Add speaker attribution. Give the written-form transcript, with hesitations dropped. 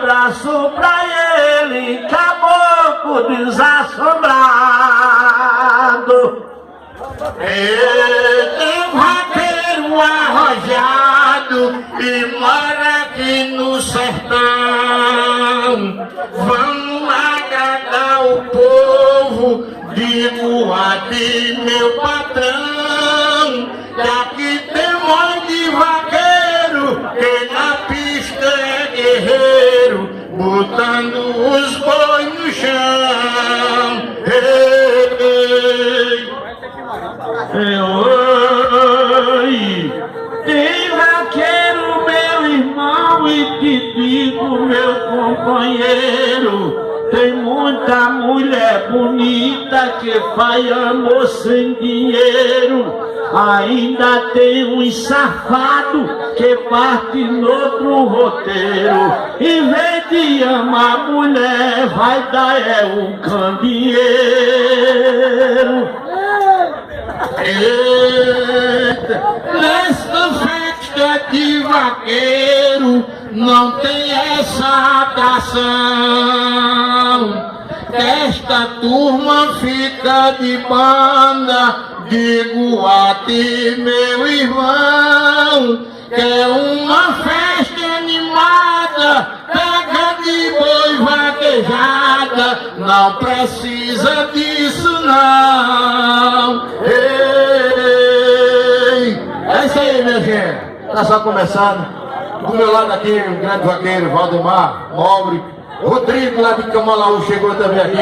Speaker 1: abraço pra ele, caboclo desassombrado. Ele é vaqueiro arrojado e mora aqui no sertão. Vamos agradar o povo, digo a ti, meu patrão, que aqui tem monte de vaqueiro, que na pista é guerreiro, botando os boi no chão. Oi, tem vaqueiro, meu irmão, e te digo, meu companheiro, tem muita mulher bonita que faz amor sem dinheiro. Ainda tem uns safados que parte no outro roteiro. Em vez de amar a mulher, vai dar um candeeiro. Eita, nesta festa de vaqueiro não tem essa atração. Esta turma fica de banda, digo a ti, meu irmão, que é uma festa animada, pega de boi vaquejada, não precisa disso não. Ei, é isso aí, minha gente, tá só começando. Do meu lado aqui, o grande vaqueiro Valdemar Nobre, Rodrigo lá de Camalaú chegou também aqui.